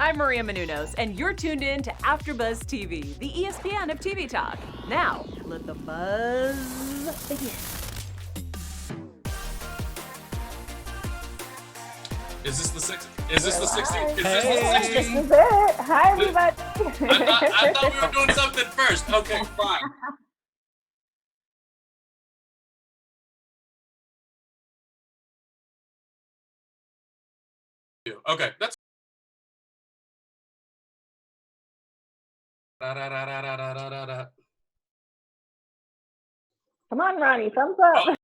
I'm Maria Menounos, and you're tuned in to AfterBuzz TV, the ESPN of TV talk. Now, let the buzz begin. Is this the 60? Is this the 60? Is This this is it. Hi, everybody. I thought we were doing something first. Okay, fine. Okay, that's. Come on, Ronnie, thumbs up. Oh.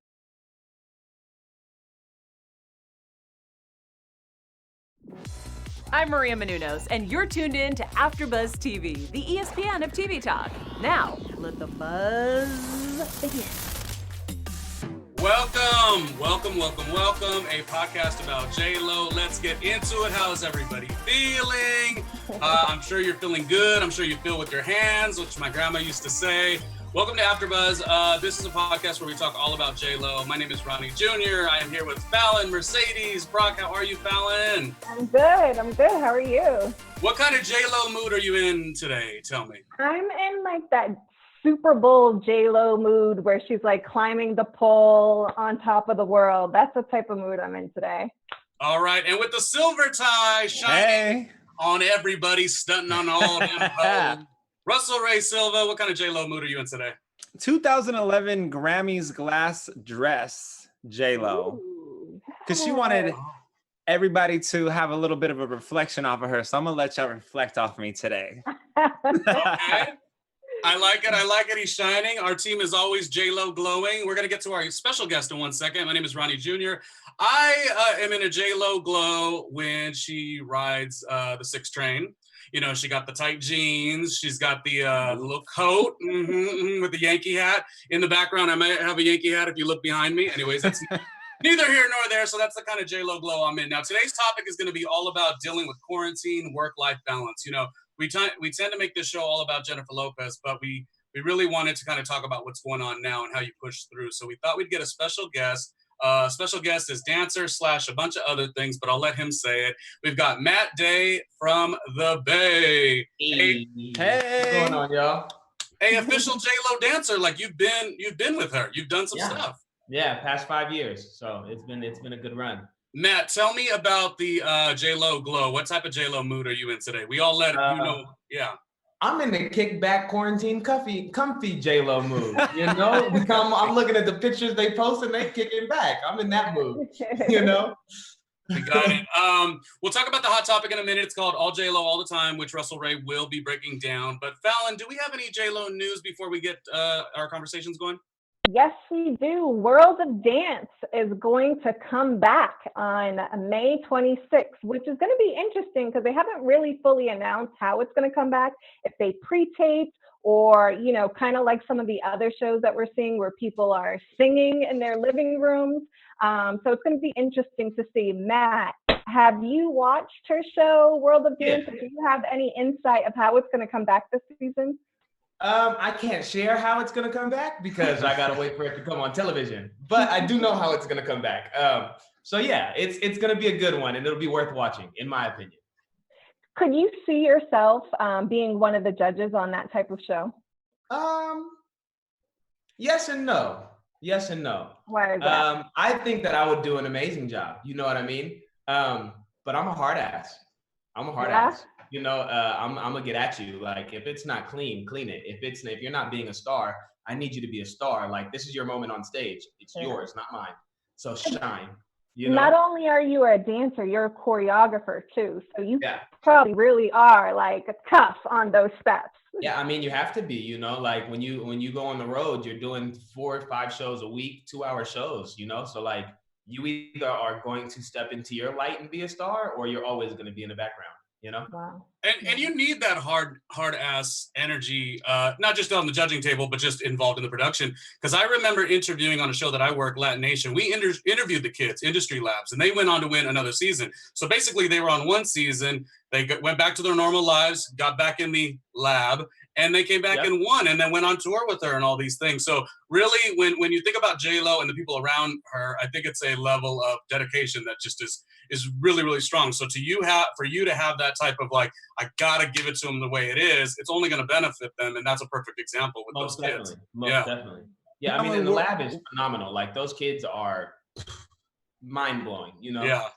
I'm Maria Menounos, and you're tuned in to AfterBuzz TV, the ESPN of TV talk. Now, let the buzz begin. Welcome. A podcast about JLo. Let's get into it. How is everybody feeling? I'm sure you're feeling good. I'm sure you feel with your hands, which my grandma used to say. Welcome to AfterBuzz. This is a podcast where we talk all about JLo. My name is Ronnie Jr. I am here with Fallon, Mercedes, Brock. How are you, Fallon? I'm good. How are you? What kind of JLo mood are you in today? Tell me. I'm in like that Super Bowl JLo mood where she's like climbing the pole on top of the world. That's the type of mood I'm in today. All right. And with the silver tie shining on everybody, stunting on all them hoes. Russell Ray Silva, what kind of JLo mood are you in today? 2011 Grammys glass dress JLo. Because she wanted everybody to have a little bit of a reflection off of her. So I'm going to let y'all reflect off me today. Okay. I like it. He's shining. Our team is always JLo glowing. We're going to get to our special guest in 1 second. My name is Ronnie Jr. I am in a JLo glow when she rides the 6 train. You know, she got the tight jeans. She's got the little coat with the Yankee hat. In the background, I might have a Yankee hat if you look behind me. Anyways, that's neither here nor there. So that's the kind of JLo glow I'm in. Now, today's topic is going to be all about dealing with quarantine, work-life balance. You know, we tend to make this show all about Jennifer Lopez, but we really wanted to kind of talk about what's going on now and how you push through. So we thought we'd get a special guest. Special guest is dancer / a bunch of other things, but I'll let him say it. We've got Matt Day from the Bay. Hey. Hey. What's going on, y'all? Hey, official JLo dancer. Like you've been with her. You've done some stuff. Yeah, past 5 years. So it's been a good run. Matt, tell me about the JLo glow. What type of JLo mood are you in today? We all let you know. Yeah. I'm in the kickback, quarantine, comfy JLo mood. You know, I'm looking at the pictures they post and they kicking back. I'm in that mood. You know. We got it. We'll talk about the hot topic in a minute. It's called All JLo All the Time, which Russell Ray will be breaking down. But Fallon, do we have any JLo news before we get our conversations going? Yes, we do. World of Dance is going to come back on May 26th, which is going to be interesting because they haven't really fully announced how it's going to come back, if they pre-taped or, you know, kind of like some of the other shows that we're seeing where people are singing in their living rooms. So it's going to be interesting to see. Matt, have you watched her show, World of Dance? Yeah. Do you have any insight of how it's going to come back this season? I can't share how it's gonna come back because I gotta wait for it to come on television. But I do know how it's gonna come back. So yeah, it's gonna be a good one and it'll be worth watching, in my opinion. Could you see yourself being one of the judges on that type of show? Yes and no. Yes and no. Why is that? I think that I would do an amazing job. You know what I mean? But I'm a hard ass. Ass. You know, I'm gonna get at you. Like, if it's not clean, clean it. If you're not being a star, I need you to be a star. Like, this is your moment on stage. It's yours, not mine. So shine. You know? Not only are you a dancer, you're a choreographer too. So you probably really are like tough on those steps. Yeah, I mean, you have to be. You know, like when you go on the road, you're doing 4 or 5 shows a week, 2-hour shows. You know, so like you either are going to step into your light and be a star, or you're always going to be in the background. You know? Wow. And you need that hard ass energy, not just on the judging table, but just involved in the production. Because I remember interviewing on a show that I work, Latin Nation. We interviewed the kids, Industry Labs, and they went on to win another season. So basically, they were on one season. They went back to their normal lives, got back in the lab, and they came back and won, and then went on tour with her and all these things. So really, when you think about JLo and the people around her, I think it's a level of dedication that just is really, really strong. So for you to have that type of like, I gotta give it to them the way it is, it's only gonna benefit them. And that's a perfect example with those kids. Most definitely. Yeah, I mean, and the lab is phenomenal. Like those kids are mind-blowing, you know? Yeah.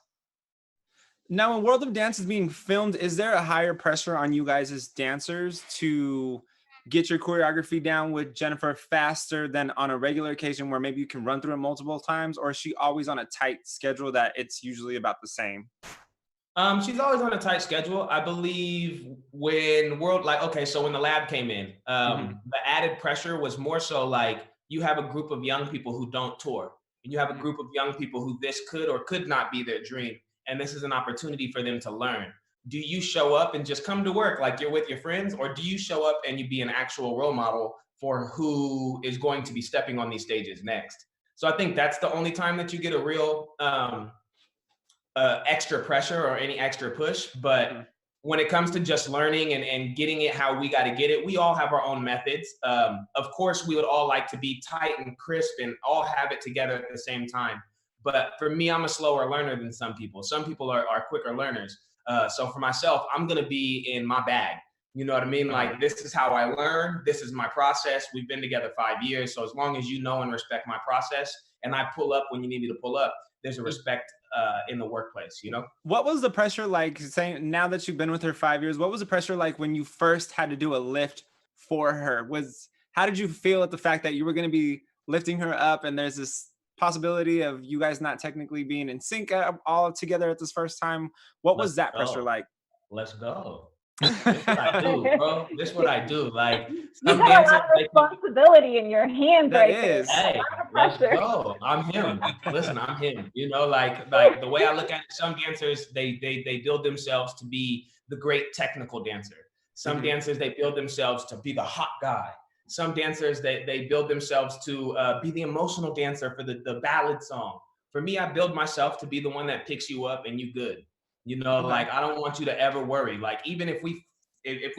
Now, when World of Dance is being filmed, is there a higher pressure on you guys as dancers to get your choreography down with Jennifer faster than on a regular occasion where maybe you can run through it multiple times? Or is she always on a tight schedule that it's usually about the same? She's always on a tight schedule. I believe when when the lab came in, the added pressure was more so like you have a group of young people who don't tour, and you have a group of young people who this could or could not be their dream. And this is an opportunity for them to learn. Do you show up and just come to work like you're with your friends, or do you show up and you be an actual role model for who is going to be stepping on these stages next? So I think that's the only time that you get a real extra pressure or any extra push. But when it comes to just learning and getting it how we got to get it, we all have our own methods. Of course, we would all like to be tight and crisp and all have it together at the same time. But for me, I'm a slower learner than some people. Some people are quicker learners. So for myself, I'm going to be in my bag. You know what I mean? Like, this is how I learn. This is my process. We've been together 5 years. So as long as you know and respect my process, and I pull up when you need me to pull up, there's a respect in the workplace, you know? What was the pressure like, saying now that you've been with her 5 years, what was the pressure like when you first had to do a lift for her? How did you feel at the fact that you were going to be lifting her up and there's this possibility of you guys not technically being in sync all together at this first time? What was that pressure like? Let's go. This is what I do, bro. This is what I do. Like, you got a lot of responsibility in your hands right there. Hey, let's go. I'm him. Listen, I'm him. You know, like the way I look at it, some dancers, they build themselves to be the great technical dancer. Some dancers, they build themselves to be the hot guy. Some dancers, they build themselves to be the emotional dancer for the ballad song. For me, I build myself to be the one that picks you up and you good. You know, like, I don't want you to ever worry. Like, even if we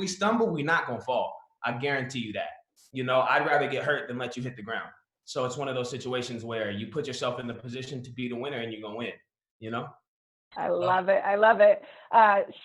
stumble, we're not gonna fall. I guarantee you that. You know, I'd rather get hurt than let you hit the ground. So it's one of those situations where you put yourself in the position to be the winner and you're gonna win, you know? I love it. I love it.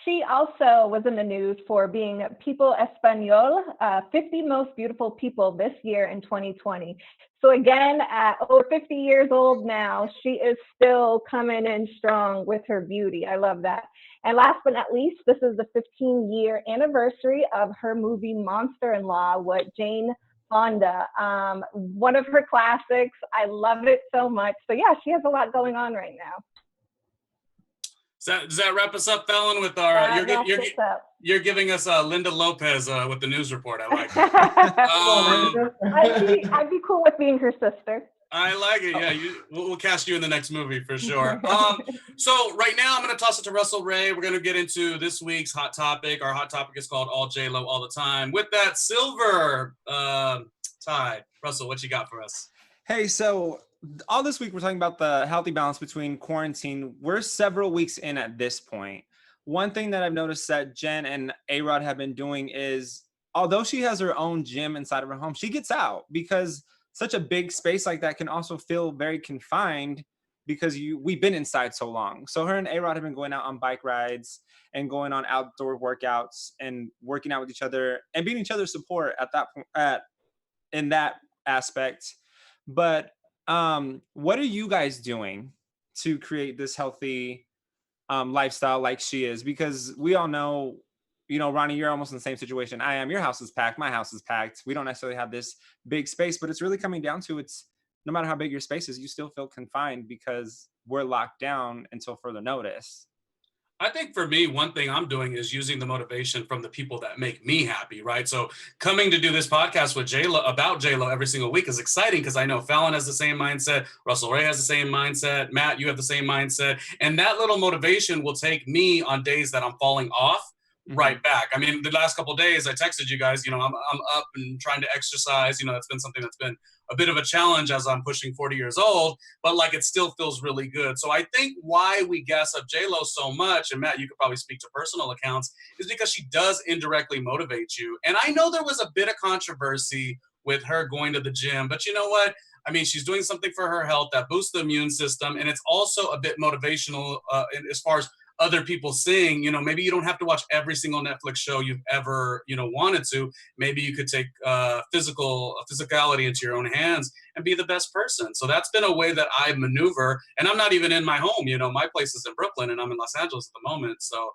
She also was in the news for being People Espanol, 50 most beautiful people this year in 2020. So again, at over 50 years old now, she is still coming in strong with her beauty. I love that. And last but not least, this is the 15-year anniversary of her movie Monster-in-Law with Jane Fonda. One of her classics. I love it so much. So yeah, she has a lot going on right now. Does that wrap us up, Fallon, with our, you're giving us Linda Lopez with the news report. I like it. I'd be cool with being her sister. I like it. Yeah, we'll cast you in the next movie for sure. So right now I'm going to toss it to Russell Ray. We're going to get into this week's hot topic. Our hot topic is called All JLo All the Time. With that silver tie, Russell, what you got for us? Hey, so all this week we're talking about the healthy balance between quarantine. We're several weeks in at this point. One thing that I've noticed that Jen and A-Rod have been doing is, although she has her own gym inside of her home, she gets out, because such a big space like that can also feel very confined because we've been inside so long. So her and A-Rod have been going out on bike rides and going on outdoor workouts and working out with each other and being each other's support at that point, in that aspect. But what are you guys doing to create this healthy lifestyle like she is? Because we all know, you know, Ronnie, you're almost in the same situation I am. Your house is packed. My house is packed. We don't necessarily have this big space, but it's really coming down to, it's no matter how big your space is, you still feel confined because we're locked down until further notice. I think for me, one thing I'm doing is using the motivation from the people that make me happy, right? So coming to do this podcast with JLo, about JLo every single week, is exciting because I know Fallon has the same mindset, Russell Ray has the same mindset, Matt, you have the same mindset, and that little motivation will take me on days that I'm falling off right back. I mean, the last couple of days I texted you guys, you know, I'm up and trying to exercise. You know, that's been something that's been a bit of a challenge as I'm pushing 40 years old, but like, it still feels really good. So I think why we gas up JLo so much, and Matt, you could probably speak to personal accounts, is because she does indirectly motivate you. And I know there was a bit of controversy with her going to the gym, but you know what? I mean, she's doing something for her health that boosts the immune system, and it's also a bit motivational as far as other people seeing, you know, maybe you don't have to watch every single Netflix show you've ever, you know, wanted to. Maybe you could take physicality into your own hands and be the best person. So that's been a way that I maneuver. And I'm not even in my home, you know, my place is in Brooklyn and I'm in Los Angeles at the moment. So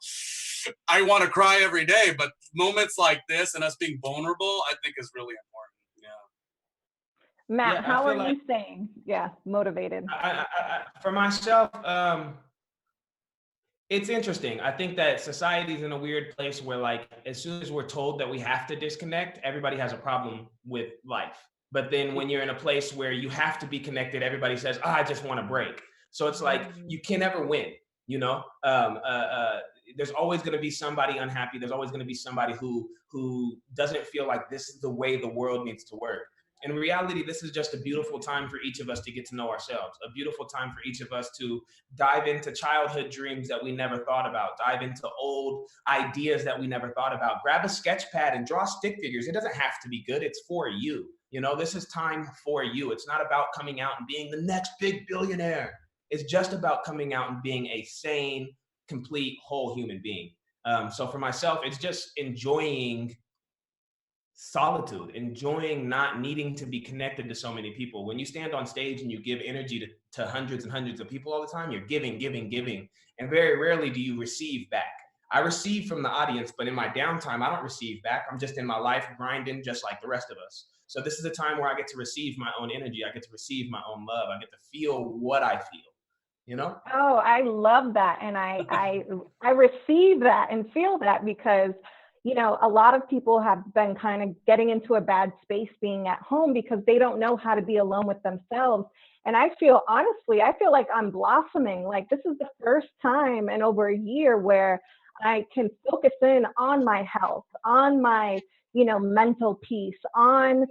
I want to cry every day, but moments like this and us being vulnerable, I think is really important. Yeah. Matt, how are you staying? Yeah, motivated. For myself, it's interesting. I think that society's in a weird place where, like, as soon as we're told that we have to disconnect, everybody has a problem with life. But then when you're in a place where you have to be connected, everybody says, oh, I just want to break. So it's like, you can never win, you know? There's always going to be somebody unhappy. There's always going to be somebody who doesn't feel like this is the way the world needs to work. In reality, this is just a beautiful time for each of us to get to know ourselves, a beautiful time for each of us to dive into childhood dreams that we never thought about, dive into old ideas that we never thought about. Grab a sketch pad and draw stick figures. It doesn't have to be good. It's for you. You know, this is time for you. It's not about coming out and being the next big billionaire. It's just about coming out and being a sane, complete, whole human being. So for myself, it's just enjoying solitude, enjoying not needing to be connected to so many people. When you stand on stage and you give energy to hundreds and hundreds of people all the time, you're giving, and very rarely do you receive back. I receive from the audience, but in my downtime, I don't receive back. I'm just in my life grinding just like the rest of us. So this is a time where I get to receive my own energy. I get to receive my own love. I get to feel what I feel, you know? Oh, I love that. And I receive that and feel that because, you know, a lot of people have been kind of getting into a bad space being at home because they don't know how to be alone with themselves. And I feel, honestly, I feel like I'm blossoming. Like this is the first time in over a year where I can focus in on my health, on my, you know, mental peace, on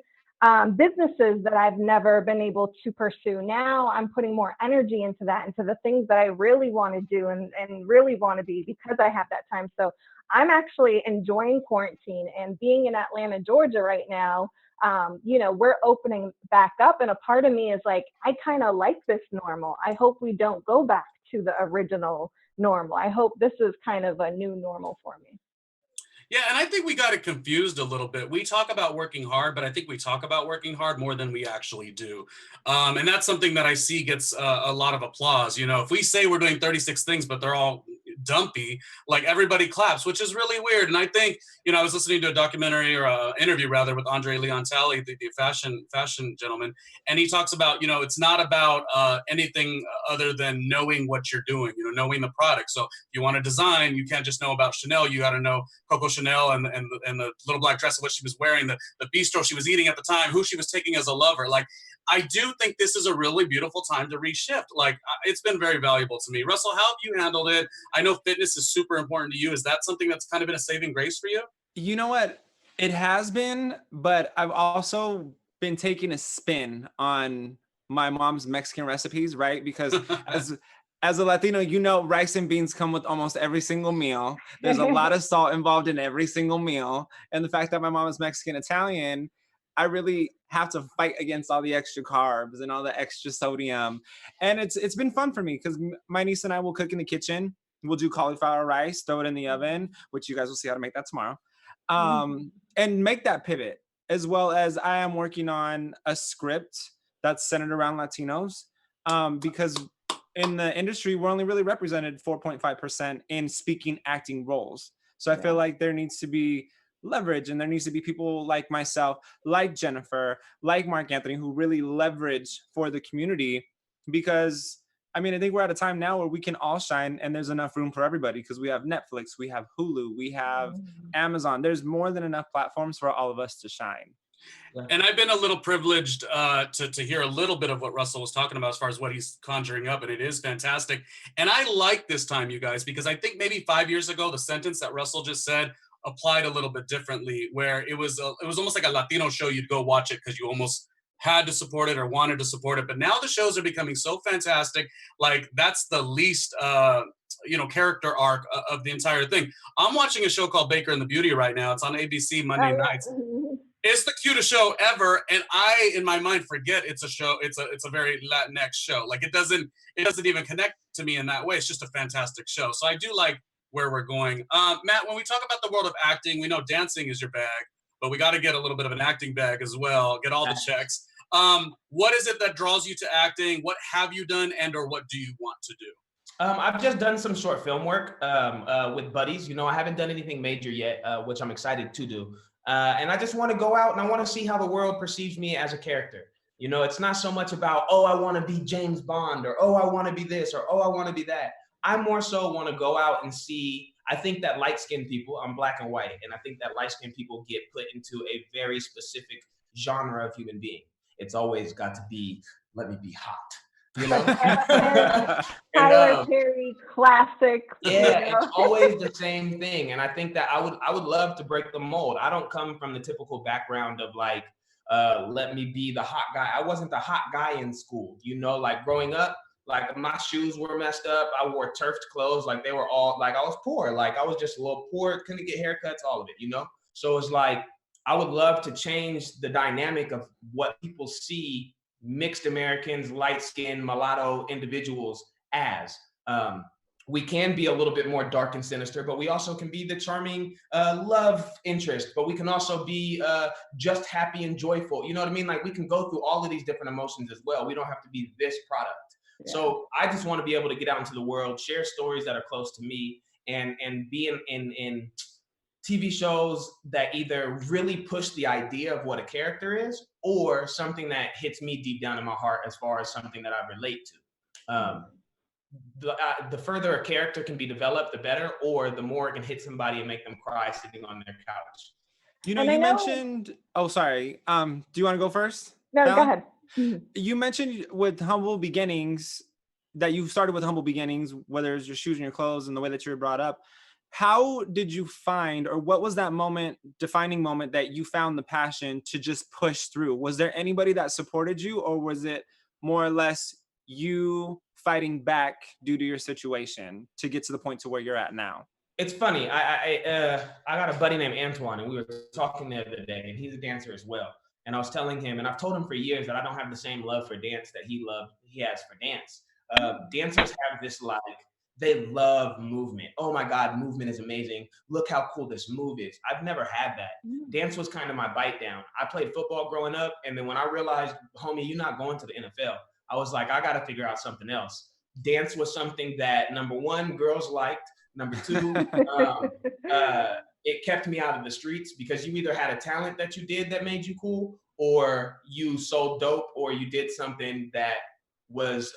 businesses that I've never been able to pursue. Now I'm putting more energy into that, into the things that I really want to do and really want to be because I have that time. So I'm actually enjoying quarantine and being in Atlanta, Georgia right now. You know, we're opening back up. And a part of me is like, I kind of like this normal. I hope we don't go back to the original normal. I hope this is kind of a new normal for me. Yeah, and I think we got it confused a little bit. We talk about working hard, but I think we talk about working hard more than we actually do. And that's something that I see gets a lot of applause. You know, if we say we're doing 36 things, but they're all dumpy, like everybody claps, which is really weird. And I think, you know, I was listening to a documentary or an interview rather with Andre Leon Talley, the fashion gentleman. And he talks about, you know, it's not about anything other than knowing what you're doing, you know, knowing the product. So if you want to design, you can't just know about Chanel. You got to know Coco Chanel and the little black dress of what she was wearing, the bistro she was eating at the time, who she was taking as a lover. Like, I do think this is a really beautiful time to reshift. Like, it's been very valuable to me. Russell, how have you handled it? I know fitness is super important to you. Is that something that's kind of been a saving grace for you? You know what? It has been, but I've also been taking a spin on my mom's Mexican recipes, right? Because as a Latino, you know, rice and beans come with almost every single meal. There's a lot of salt involved in every single meal. And the fact that my mom is Mexican Italian, I really have to fight against all the extra carbs and all the extra sodium. And it's been fun for me because my niece and I will cook in the kitchen. We'll do cauliflower rice, throw it in the oven, which you guys will see how to make that tomorrow. And make that pivot, as well as I am working on a script that's centered around Latinos, because in the industry, we're only really represented 4.5% in speaking, acting roles. So I feel like there needs to be leverage, and there needs to be people like myself, like Jennifer, like Mark Anthony, who really leverage for the community. Because I mean, I think we're at a time now where we can all shine, and there's enough room for everybody because we have Netflix, we have Hulu, we have Amazon. There's more than enough platforms for all of us to shine. And I've been a little privileged to hear a little bit of what Russell was talking about as far as what he's conjuring up, and it is fantastic. And I like this time, you guys, because I think maybe 5 years ago, the sentence that Russell just said applied a little bit differently, where it was almost like a Latino show. You'd go watch it because you almost had to support it or wanted to support it. But now the shows are becoming so fantastic. Like, that's the least character arc of the entire thing. I'm watching a show called Baker and the Beauty right now. It's on ABC Monday nights. It's the cutest show ever, and I, in my mind, forget it's a show. It's a very Latinx show. Like it doesn't even connect to me in that way. It's just a fantastic show. So I do like where we're going. Matt, when we talk about the world of acting, we know dancing is your bag, but we got to get a little bit of an acting bag as well. Get all the checks. What is it that draws you to acting? What have you done, and/or what do you want to do? I've just done some short film work with buddies. You know, I haven't done anything major yet, which I'm excited to do. And I just want to go out and I want to see how the world perceives me as a character. You know, it's not so much about, oh, I want to be James Bond, or oh, I want to be this, or oh, I want to be that. I more so want to go out and see. I think that light-skinned people, I'm black and white, and I think that light-skinned people get put into a very specific genre of human being. It's always got to be, let me be hot. You know? Tyler Perry classic. Yeah, it's always the same thing. And I think that I would love to break the mold. I don't come from the typical background of like, let me be the hot guy. I wasn't the hot guy in school, you know, like growing up, like my shoes were messed up. I wore turfed clothes. Like they were all like, I was poor. Like I was just a little poor, couldn't get haircuts, all of it, you know? So it's like, I would love to change the dynamic of what people see mixed Americans, light-skinned, mulatto individuals as. We can be a little bit more dark and sinister, but we also can be the charming love interest, but we can also be just happy and joyful. You know what I mean? Like we can go through all of these different emotions as well. We don't have to be this product. Yeah. So I just want to be able to get out into the world, share stories that are close to me, and be in TV shows that either really push the idea of what a character is, or something that hits me deep down in my heart as far as something that I relate to. The further a character can be developed, the better, or the more it can hit somebody and make them cry sitting on their couch. You know, you mentioned, oh, sorry. Do you want to go first? No, Fallon? go ahead. You mentioned with humble beginnings that you started with humble beginnings, whether it's your shoes and your clothes and the way that you were brought up. How did you find, or what was that moment, defining moment that you found the passion to just push through? Was there anybody that supported you, or was it more or less you fighting back due to your situation to get to the point to where you're at now? It's funny. I got a buddy named Antoine, and we were talking the other day, and he's a dancer as well. And I was telling him, and I've told him for years that I don't have the same love for dance that he has for dance. Dancers have this like, they love movement. Oh my God, movement is amazing. Look how cool this move is. I've never had that. Dance was kind of my bite down. I played football growing up, and then when I realized, homie, you're not going to the NFL, I was like, I got to figure out something else. Dance was something that, number one, girls liked. Number two, it kept me out of the streets, because you either had a talent that you did that made you cool, or you sold dope, or you did something that was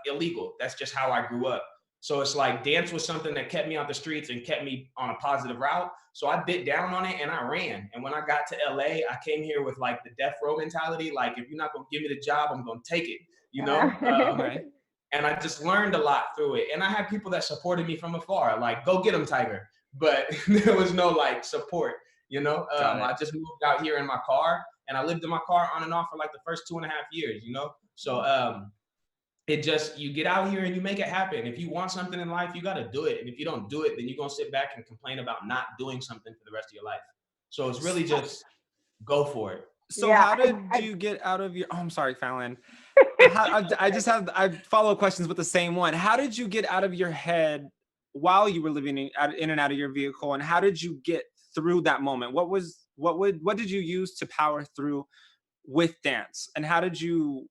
illegal. That's just how I grew up. So it's like dance was something that kept me out the streets and kept me on a positive route. So I bit down on it and I ran. And when I got to LA, I came here with like the death row mentality. Like, if you're not going to give me the job, I'm going to take it, you know? And I just learned a lot through it. And I had people that supported me from afar, like, go get him, Tiger. But there was no like support, you know? I just moved out here in my car, and I lived in my car on and off for like the first 2.5 years, you know? So, it just, you get out here and you make it happen. If you want something in life, you got to do it. And if you don't do it, then you're going to sit back and complain about not doing something for the rest of your life. So it's really just go for it. So how did you get out of your, oh, I'm sorry, Fallon. I follow questions with the same one. How did you get out of your head while you were living in and out of your vehicle? And how did you get through that moment? What did you use to power through with dance? And how did you,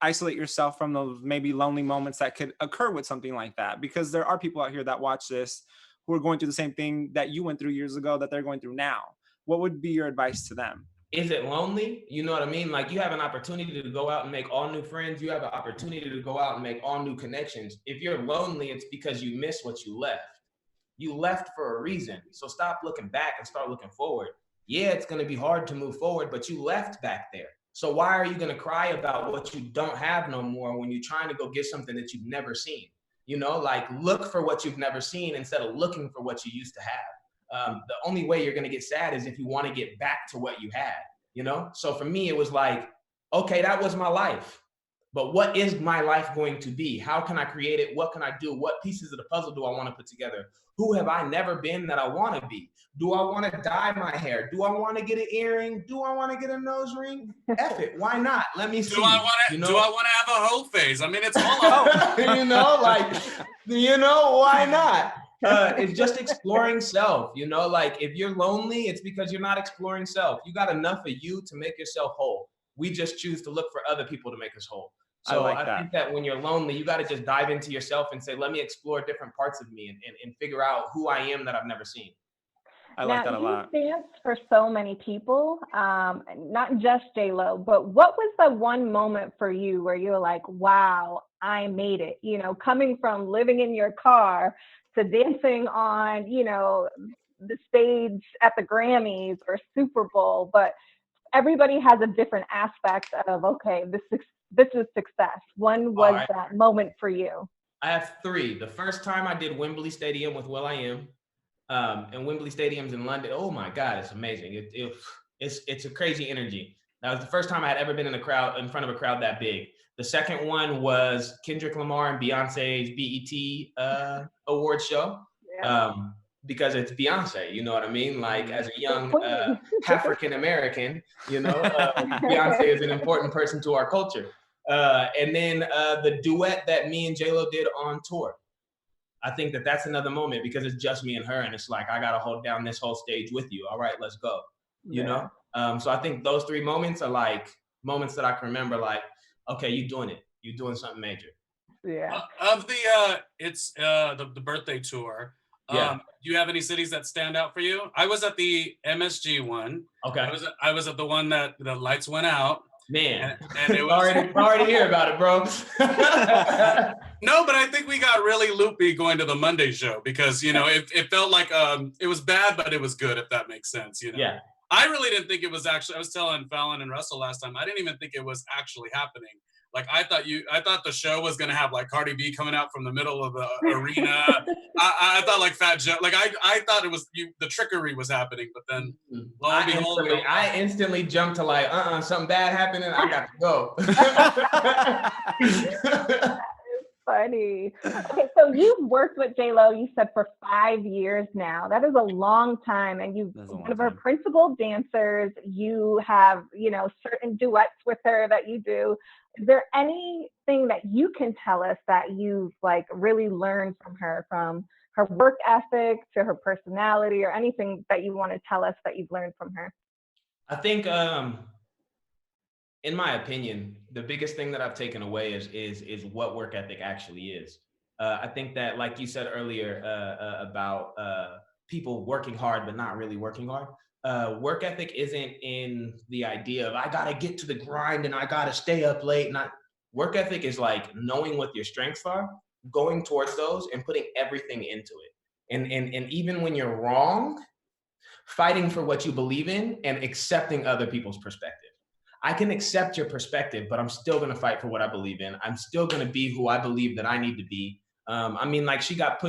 isolate yourself from those maybe lonely moments that could occur with something like that? Because there are people out here that watch this who are going through the same thing that you went through years ago that they're going through now. What would be your advice to them? Is it lonely? You know what I mean? Like, you have an opportunity to go out and make all new friends. You have an opportunity to go out and make all new connections. If you're lonely, it's because you miss what you left. You left for a reason. So stop looking back and start looking forward. Yeah, it's going to be hard to move forward, but you left back there. So why are you going to cry about what you don't have no more when you're trying to go get something that you've never seen? You know, like, look for what you've never seen instead of looking for what you used to have. The only way you're going to get sad is if you want to get back to what you had, you know? So for me, it was like, okay, that was my life, but what is my life going to be? How can I create it? What can I do? What pieces of the puzzle do I want to put together? Who have I never been that I want to be? Do I want to dye my hair? Do I want to get an earring? Do I want to get a nose ring? F it, why not? Let me see. Do I want to? You know? Do I want to have a hoe phase? I mean, it's all about. You know, like, you know, why not? It's just exploring self. You know, like if you're lonely, it's because you're not exploring self. You got enough of you to make yourself whole. We just choose to look for other people to make us whole. So I think that when you're lonely, you got to just dive into yourself and say, let me explore different parts of me and figure out who I am that I've never seen. I like that a lot. You danced for so many people, not just JLo, but what was the one moment for you where you were like, wow, I made it? You know, coming from living in your car to dancing on, you know, the stage at the Grammys or Super Bowl, but everybody has a different aspect of, okay, this is success. When was that moment for you? I have three. The first time I did Wembley Stadium with will.i.am, and Wembley Stadium's in London. Oh my God, it's amazing. It's a crazy energy. That was the first time I had ever been in front of a crowd that big. The second one was Kendrick Lamar and Beyonce's BET award show. Yeah. Because it's Beyonce, you know what I mean? Like as a young African American, you know, Beyonce is an important person to our culture. And then the duet that me and JLo did on tour. I think that that's another moment because it's just me and her, and it's like I gotta hold down this whole stage with you. All right, let's go. You know. So I think those three moments are like moments that I can remember. Like, okay, you're doing it. You're doing something major. Yeah. Of the it's the birthday tour. Yeah. Do you have any cities that stand out for you? I was at the MSG one. Okay. I was at the one that the lights went out. Man, and it was already hear about it, bro. No, but I think we got really loopy going to the Monday show because, you know, it felt like it was bad, but it was good, if that makes sense, you know? Yeah. I really didn't think it was actually, I was telling Fallon and Russell last time, I didn't even think it was actually happening. Like I thought the show was gonna have like Cardi B coming out from the middle of the arena. I thought like Fat Joe, like I thought it was the trickery was happening, but then lo and behold, I instantly jumped to like, something bad happened and I got to go. Funny. Okay, so you've worked with JLo, you said, for 5 years now. That is a long time, and you've one of her principal dancers. You have, you know, certain duets with her that you do. Is there anything that you can tell us that you've like really learned from her work ethic to her personality, or anything that you want to tell us that you've learned from her? I think, in my opinion, the biggest thing that I've taken away is what work ethic actually is. I think that, like you said earlier, about people working hard but not really working hard. Work ethic isn't in the idea of I gotta get to the grind and I gotta stay up late. Work ethic is like knowing what your strengths are, going towards those, and putting everything into it. And even when you're wrong, fighting for what you believe in and accepting other people's perspective. I can accept your perspective, but I'm still going to fight for what I believe in. I'm still going to be who I believe that I need to be. I mean, like Jay got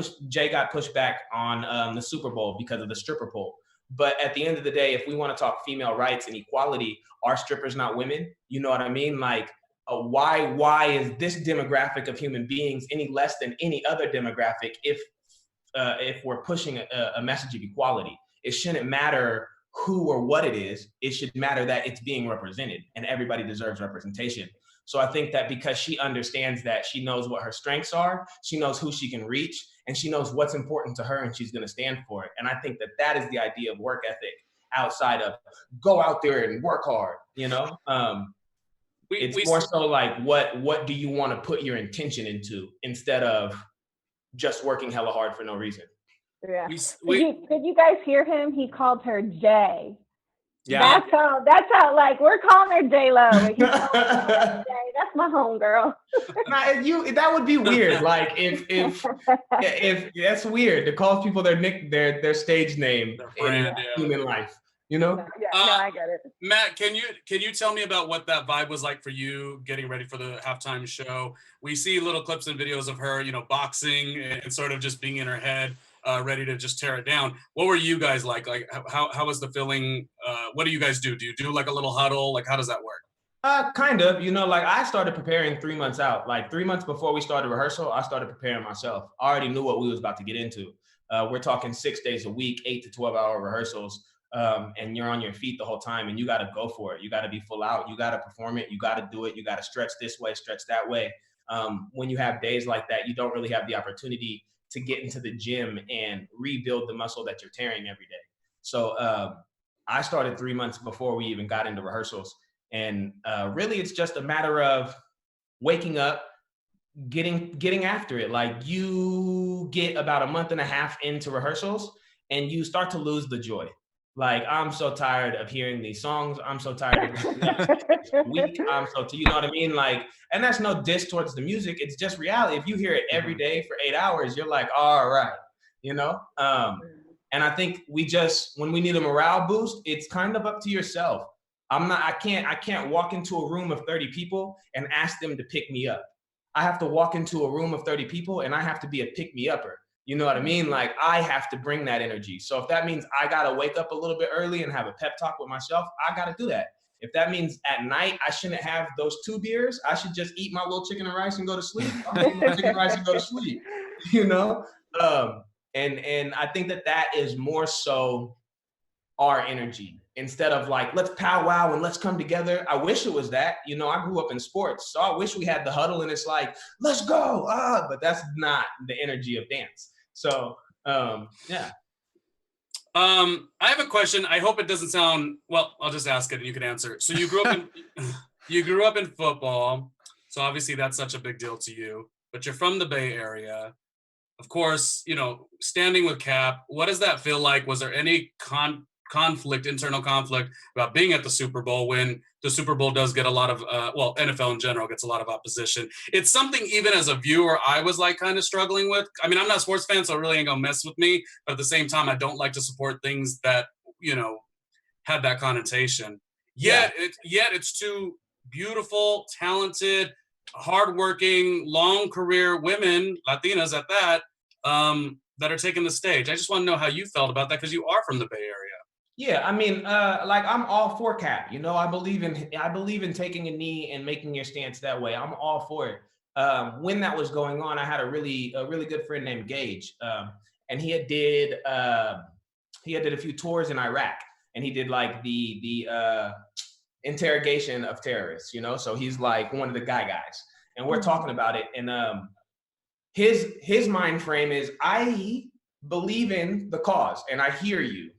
pushed back on the Super Bowl because of the stripper pole. But at the end of the day, if we want to talk female rights and equality, are strippers not women? You know what I mean? Like, why is this demographic of human beings any less than any other demographic if we're pushing a message of equality? It shouldn't matter who or what it is. It should matter that it's being represented, and everybody deserves representation. So I think that because she understands that, she knows what her strengths are, she knows who she can reach, and she knows what's important to her, and she's going to stand for it. And I think that that is the idea of work ethic outside of go out there and work hard, you know? It's more so like, what do you want to put your intention into instead of just working hella hard for no reason? Yeah. Did you guys hear him? He called her Jay. Yeah. That's how like we're calling her JLo. He called her Jay. That's my homegirl. That would be weird. Like if that's weird to call people their stage name in human life. You know? Yeah, no, I get it. Matt, can you tell me about what that vibe was like for you getting ready for the halftime show? We see little clips and videos of her, you know, boxing and sort of just being in her head, ready to just tear it down. What were you guys like? Like, how was the feeling? What do you guys do? Do you do like a little huddle? Like, how does that work? Kind of, like I started preparing 3 months out. Like 3 months before we started rehearsal, I started preparing myself. I already knew what we was about to get into. We're talking 6 days a week, 8 to 12-hour rehearsals. And you're on your feet the whole time, and you got to go for it. You got to be full out. You got to perform it. You got to do it. You got to stretch this way, stretch that way. When you have days like that, you don't really have the opportunity to get into the gym and rebuild the muscle that you're tearing every day. So I started 3 months before we even got into rehearsals. And really, it's just a matter of waking up, getting after it. Like you get about a month and a half into rehearsals and you start to lose the joy. Like, I'm so tired of hearing these songs. I'm so tired of week. You know what I mean? Like, and that's no diss towards the music. It's just reality. If you hear it every day for 8 hours, you're like, all right, and I think when we need a morale boost, it's kind of up to yourself. I can't walk into a room of 30 people and ask them to pick me up. I have to walk into a room of 30 people and I have to be a pick me upper. You know what I mean? Like, I have to bring that energy. So if that means I got to wake up a little bit early and have a pep talk with myself, I got to do that. If that means at night I shouldn't have those 2 beers, I should just eat my little chicken and rice and go to sleep. I'll eat my chicken and rice and go to sleep, And I think that is more so our energy, instead of like, let's powwow and let's come together. I wish it was that. I grew up in sports, so I wish we had the huddle and it's like, let's go. But that's not the energy of dance. So yeah. I have a question. I hope it doesn't sound, well, I'll just ask it and you can answer. So you grew up in football. So obviously that's such a big deal to you, but you're from the Bay Area. Of course, standing with Cap, what does that feel like? Was there any internal conflict about being at the Super Bowl when the Super Bowl does get a lot of, NFL in general gets a lot of opposition? It's something even as a viewer, I was like kind of struggling with. I mean, I'm not a sports fan, so it really ain't gonna mess with me. But at the same time, I don't like to support things that, had that connotation. Yet it's 2 beautiful, talented, hardworking, long career women, Latinas at that, that are taking the stage. I just want to know how you felt about that, because you are from the Bay Area. Yeah, I mean, like, I'm all for Cap. I believe in taking a knee and making your stance that way. I'm all for it. When that was going on, I had a really good friend named Gage, and he did a few tours in Iraq, and he did like the interrogation of terrorists. So he's like one of the guys, and we're talking about it, and his mind frame is, I believe in the cause, and I hear you.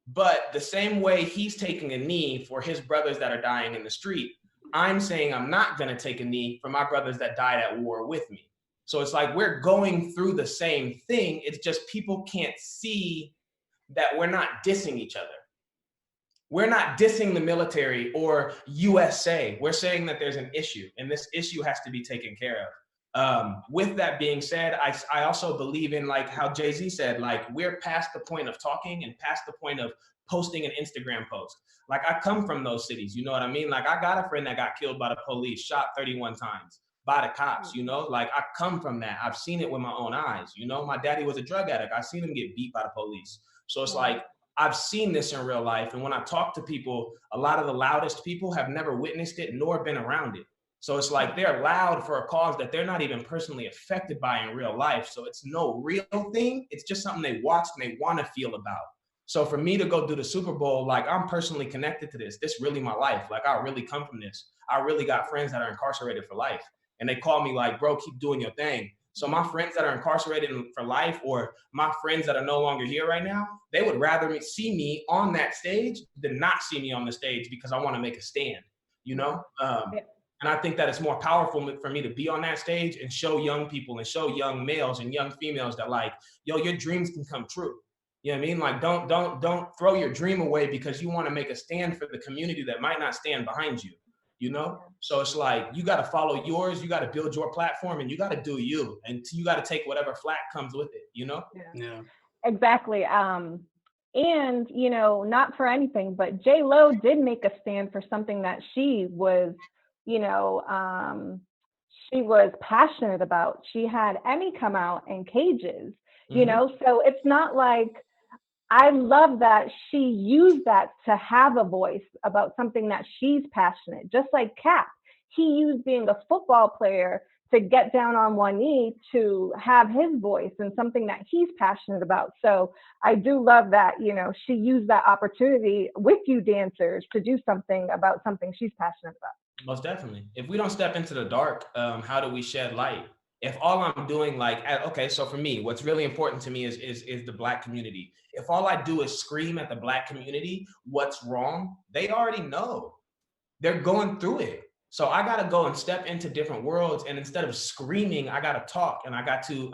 But the same way he's taking a knee for his brothers that are dying in the street, I'm saying I'm not going to take a knee for my brothers that died at war with me. So it's like we're going through the same thing. It's just people can't see that we're not dissing each other. We're not dissing the military or USA. We're saying that there's an issue, and this issue has to be taken care of. With that being said, I also believe in, like how Jay-Z said, like, we're past the point of talking and past the point of posting an Instagram post. Like, I come from those cities, you know what I mean? Like, I got a friend that got killed by the police, shot 31 times by the cops, like, I come from that. I've seen it with my own eyes. My daddy was a drug addict. I've seen him get beat by the police. So it's like, I've seen this in real life. And when I talk to people, a lot of the loudest people have never witnessed it nor been around it. So it's like they're loud for a cause that they're not even personally affected by in real life. So it's no real thing. It's just something they watched and they want to feel about. So for me to go do the Super Bowl, like, I'm personally connected to this. This really my life. Like, I really come from this. I really got friends that are incarcerated for life. And they call me like, bro, keep doing your thing. So my friends that are incarcerated for life, or my friends that are no longer here right now, they would rather see me on that stage than not see me on the stage, because I want to make a stand, And I think that it's more powerful for me to be on that stage and show young people and show young males and young females that, like, yo, your dreams can come true. You know what I mean? Like, don't throw your dream away because you want to make a stand for the community that might not stand behind you, So it's like, you got to follow yours, you got to build your platform, and you got to do you, and you got to take whatever flack comes with it, Yeah. Exactly. And, not for anything, but JLo did make a stand for something that she was, she was passionate about. She had Emmy come out in cages, so it's not like I love that she used that to have a voice about something that she's passionate, just like Cap. He used being a football player to get down on one knee to have his voice and something that he's passionate about. So I do love that, you know, she used that opportunity with you dancers to do something about something she's passionate about. Most definitely. If we don't step into the dark, how do we shed light? If all I'm doing, like, okay, so for me, what's really important to me is the Black community. If all I do is scream at the Black community what's wrong, they already know. They're going through it. So I gotta go and step into different worlds, and instead of screaming, I gotta talk, and I have to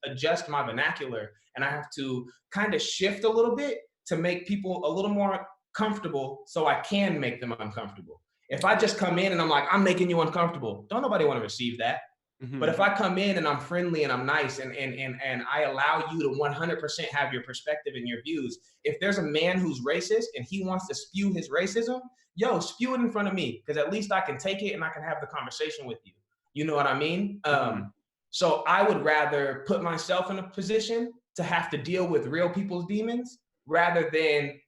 adjust my vernacular, and I have to kind of shift a little bit to make people a little more comfortable, so I can make them uncomfortable. If I just come in and I'm like, I'm making you uncomfortable, don't nobody want to receive that. Mm-hmm. But if I come in and I'm friendly and I'm nice and I allow you to 100% have your perspective and your views, if there's a man who's racist and he wants to spew his racism, yo, spew it in front of me, because at least I can take it and I can have the conversation with you. You know what I mean? Mm-hmm. So I would rather put myself in a position to have to deal with real people's demons rather than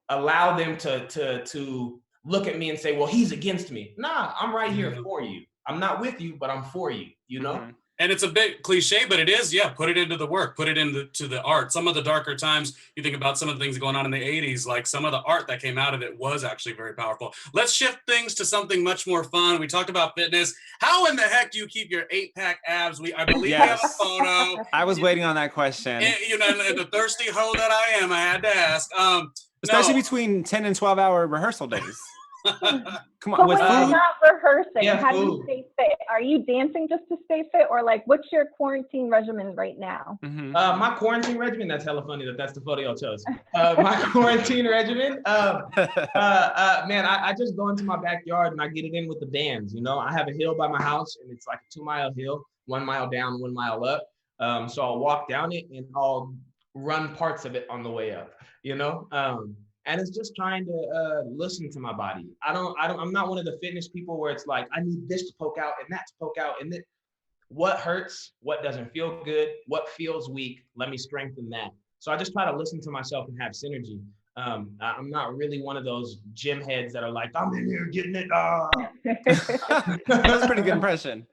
allow them to look at me and say, well, he's against me. Nah, I'm right here for you. I'm not with you, but I'm for you, you know? Mm-hmm. And it's a bit cliche, but it is, yeah, put it into the work, put it into the art. Some of the darker times, you think about some of the things going on in the 80s, like some of the art that came out of it was actually very powerful. Let's shift things to something much more fun. We talked about fitness. How in the heck do you keep your 8-pack abs? I believe we have a photo. I was waiting on that question. You know, the thirsty hoe that I am, I had to ask. Especially between 10 and 12-hour rehearsal days. Come on, but when you're not rehearsing, how do you stay fit? Are you dancing just to stay fit, or like, what's your quarantine regimen right now? Mm-hmm. My quarantine regimen, that's hella funny that's the photo y'all chose. My quarantine regimen, man, I just go into my backyard and I get it in with the bands. You know, I have a hill by my house and it's like a 2-mile hill, 1 mile down, 1 mile up. So I'll walk down it and I'll run parts of it on the way up, you know? And it's just trying to listen to my body. I'm not one of the fitness people where it's like, I need this to poke out and that to poke out. And what hurts, what doesn't feel good, what feels weak, let me strengthen that. So I just try to listen to myself and have synergy. I'm not really one of those gym heads that are like, I'm in here getting it. That's a pretty good impression.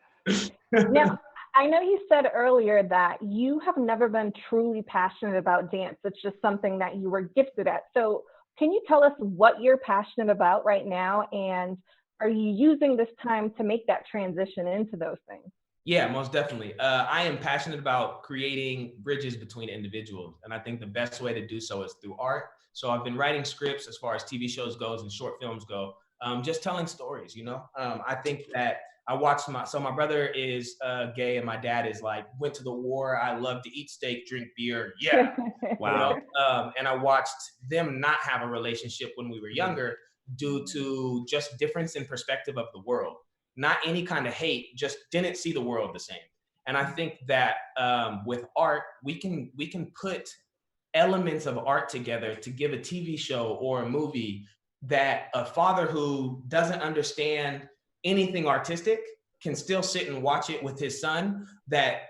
Now, I know you said earlier that you have never been truly passionate about dance. It's just something that you were gifted at. So can you tell us what you're passionate about right now? And are you using this time to make that transition into those things? Yeah, most definitely. I am passionate about creating bridges between individuals. And I think the best way to do so is through art. So I've been writing scripts as far as TV shows goes and short films go, just telling stories, you know? I think that I watched my brother is gay and my dad is like, went to the war. I love to eat steak, drink beer. Yeah. Wow. You know? And I watched them not have a relationship when we were younger due to just difference in perspective of the world. Not any kind of hate, just didn't see the world the same. And I think that with art, we can put elements of art together to give a TV show or a movie that a father who doesn't understand anything artistic can still sit and watch it with his son that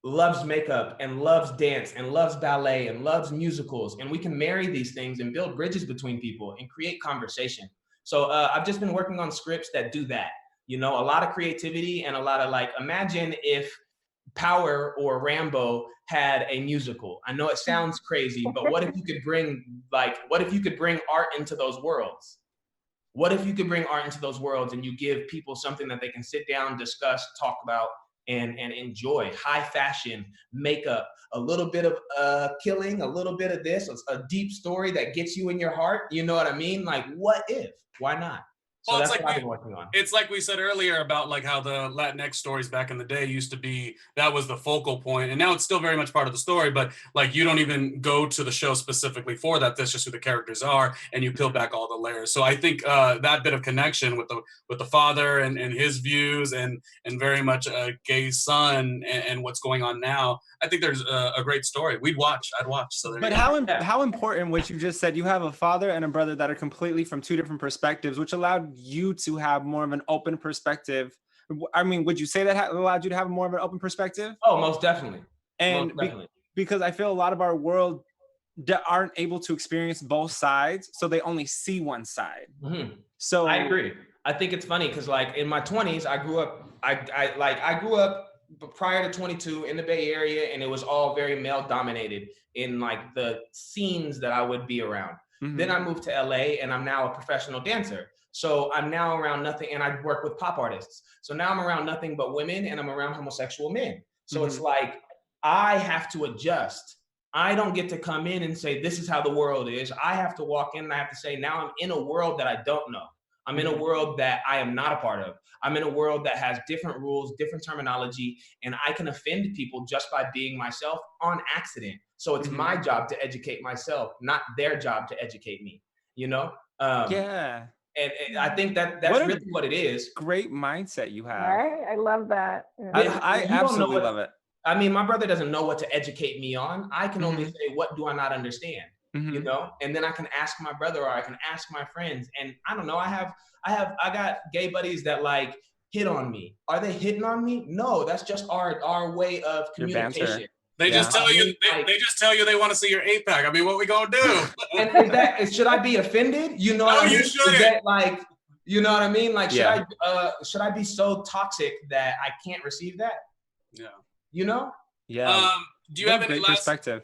loves makeup and loves dance and loves ballet and loves musicals. And we can marry these things and build bridges between people and create conversation. So I've just been working on scripts that do that. You know, a lot of creativity and a lot of like, imagine if Power or Rambo had a musical. I know it sounds crazy, but what if you could bring art into those worlds? What if you could bring art into those worlds and you give people something that they can sit down, discuss, talk about, and enjoy? High fashion, makeup, a little bit of killing, a little bit of this, a deep story that gets you in your heart. You know what I mean? Like, what if? Why not? So well, that's like what I've been working on. It's like we said earlier about like how the Latinx stories back in the day used to be, that was the focal point. And now it's still very much part of the story, but like you don't even go to the show specifically for that. That's just who the characters are. And you peel back all the layers. So I think that bit of connection with the father and his views and very much a gay son and what's going on now, I think there's a great story. I'd watch. So but how important, what you just said, you have a father and a brother that are completely from two different perspectives, which allowed you to have more of an open perspective. I mean, would you say that allowed you to have more of an open perspective? Oh, most definitely. And because I feel a lot of our world that aren't able to experience both sides, so they only see one side. So I agree. I think it's funny because like in my 20s, I grew up. I grew up prior to 22 in the Bay Area, and it was all very male dominated in like the scenes that I would be around. Then I moved to LA, and I'm now a professional dancer. So I'm now around nothing, and I work with pop artists. So now I'm around nothing but women, and I'm around homosexual men. So it's like I have to adjust. I don't get to come in and say, this is how the world is. I have to walk in and I have to say, now I'm in a world that I don't know. I'm in a world that I am not a part of. I'm in a world that has different rules, different terminology, and I can offend people just by being myself on accident. So it's my job to educate myself, not their job to educate me, you know? yeah. And I think that's really what it is. Great mindset you have. All right, I love that. I absolutely love it. I mean, my brother doesn't know what to educate me on. I can only say, what do I not understand? You know, and then I can ask my brother or I can ask my friends. And I don't know, I got gay buddies that like hit on me. Are they hitting on me? No, that's just our way of communication. They just tell you they just tell you they want to see your 8-pack. I mean, what we gonna do? And should I be offended? You know, no, you shouldn't. Is that like, you know what I mean? Like, should I be so toxic that I can't receive that? Yeah. You know? Yeah. Do you have any last perspective?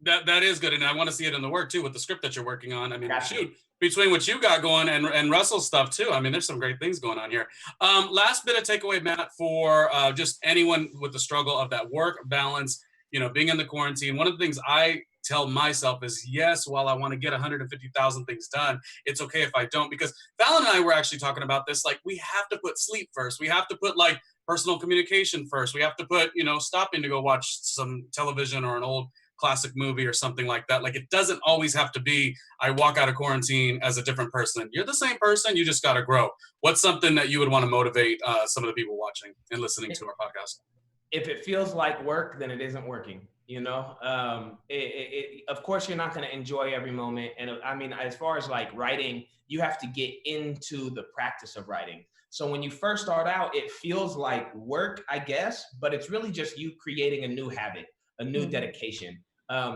That is good, and I want to see it in the work too with the script that you're working on. I mean, shoot, between what you got going and Russell's stuff too. I mean, there's some great things going on here. Last bit of takeaway, Matt, for just anyone with the struggle of that work balance, you know, being in the quarantine. One of the things I tell myself is, yes, while I want to get 150,000 things done, it's okay if I don't, because Fallon and I were actually talking about this. Like, we have to put sleep first. We have to put like personal communication first. We have to put, you know, stopping to go watch some television or an old classic movie or something like that. Like, it doesn't always have to be, I walk out of quarantine as a different person. You're the same person, you just got to grow. What's something that you would want to motivate some of the people watching and listening to our podcast? If it feels like work, then it isn't working, you know? Of course, you're not going to enjoy every moment. And I mean, as far as like writing, you have to get into the practice of writing. So when you first start out, it feels like work, I guess, but it's really just you creating a new habit, a new dedication.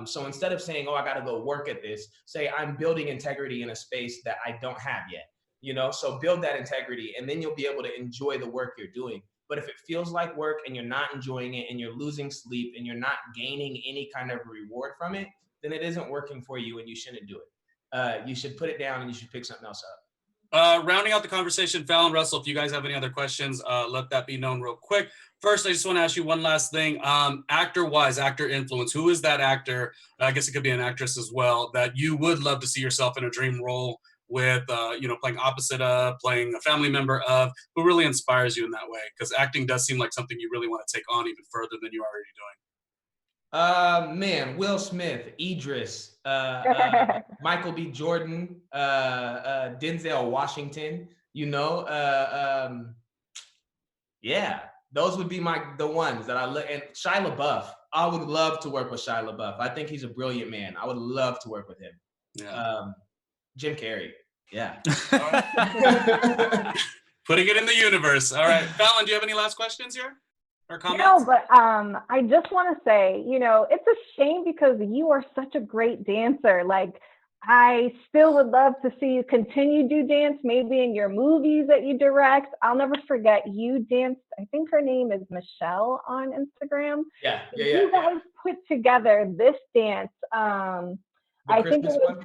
So instead of saying, oh, I got to go work at this, say I'm building integrity in a space that I don't have yet, you know? So build that integrity, and then you'll be able to enjoy the work you're doing. But if it feels like work and you're not enjoying it and you're losing sleep and you're not gaining any kind of reward from it, then it isn't working for you and you shouldn't do it. You should put it down and you should pick something else up. Rounding out the conversation, Fallon, Russell, if you guys have any other questions, let that be known real quick. First, I just want to ask you one last thing. Actor-wise, actor influence, who is that actor, I guess it could be an actress as well, that you would love to see yourself in a dream role with, you know, playing opposite of, playing a family member of, who really inspires you in that way? Because acting does seem like something you really want to take on even further than you're already doing. Man, Will Smith, Idris, Michael B. Jordan, Denzel Washington, you know, yeah, those would be the ones that I look. And Shia LaBeouf, I would love to work with Shia LaBeouf. I think he's a brilliant man. I would love to work with him. Yeah. Jim Carrey, yeah. Putting it in the universe. All right, Fallon, do you have any last questions here or comments? No, but I just want to say, you know, it's a shame because you are such a great dancer. Like, I still would love to see you continue to dance, maybe in your movies that you direct. I'll never forget you danced, I think her name is Michelle on Instagram. Yeah. You guys put together this dance. I think it was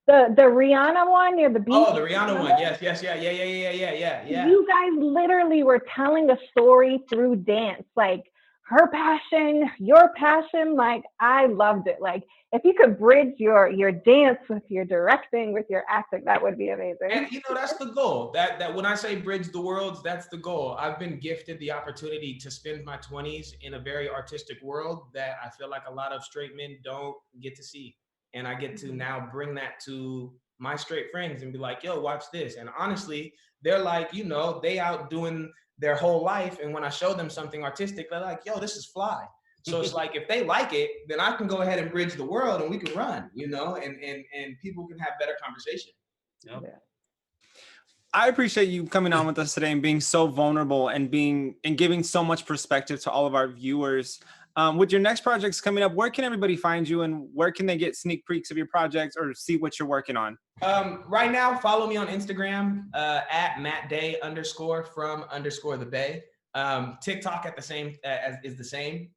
the Rihanna one near the beach. Oh, the Rihanna one. Yes. Yeah. You guys literally were telling a story through dance, like her passion, your passion. Like, I loved it. Like, if you could bridge your dance with your directing, with your acting, that would be amazing. And you know, that's the goal. That when I say bridge the worlds, that's the goal. I've been gifted the opportunity to spend my 20s in a very artistic world that I feel like a lot of straight men don't get to see. And I get to now bring that to my straight friends and be like, yo, watch this. And honestly, they're like, you know, they out doing their whole life. And when I show them something artistic, they're like, yo, this is fly. So it's like, if they like it, then I can go ahead and bridge the world and we can run, you know, and people can have better conversation. Yep. Yeah. I appreciate you coming on with us today and being so vulnerable and giving so much perspective to all of our viewers. With your next projects coming up, where can everybody find you and where can they get sneak peeks of your projects or see what you're working on? Right now, follow me on Instagram at mattday_from_the bay. TikTok at the same is the same.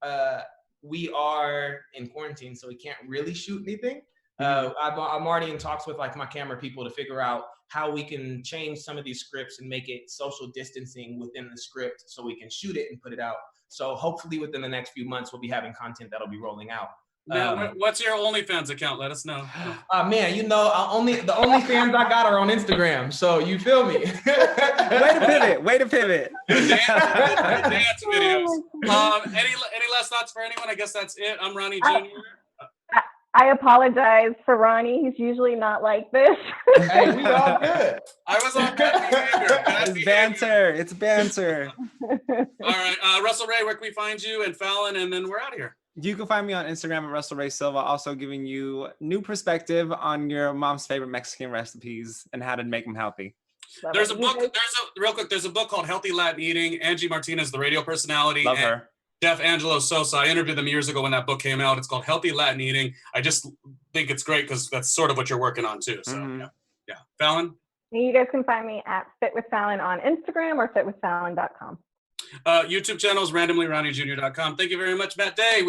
We are in quarantine, so we can't really shoot anything. I'm already in talks with like my camera people to figure out how we can change some of these scripts and make it social distancing within the script so we can shoot it and put it out. So hopefully within the next few months, we'll be having content that'll be rolling out. Now, what's your OnlyFans account? Let us know. Man, you know, the only fans I got are on Instagram. So you feel me? Way to pivot. Dance videos. Any last thoughts for anyone? I guess that's it. I'm Ronnie Jr. I apologize for Ronnie. He's usually not like this. Hey, we all good. I was on bad behavior. It's banter. It's banter. All right, Russell Ray, where can we find you? And Fallon, and then we're out of here. You can find me on Instagram at Russell Ray Silva, also giving you new perspective on your mom's favorite Mexican recipes and how to make them healthy. There's a book. There's a book called Healthy Latin Eating. Angie Martinez, the radio personality. Love her. Chef Angelo Sosa. I interviewed them years ago when that book came out. It's called Healthy Latin Eating. I just think it's great because that's sort of what you're working on too. So yeah. Fallon? You guys can find me at Fit with Fallon on Instagram or fitwithfallon.com. YouTube channels, randomlyronniejr.com. Thank you very much, Matt Day.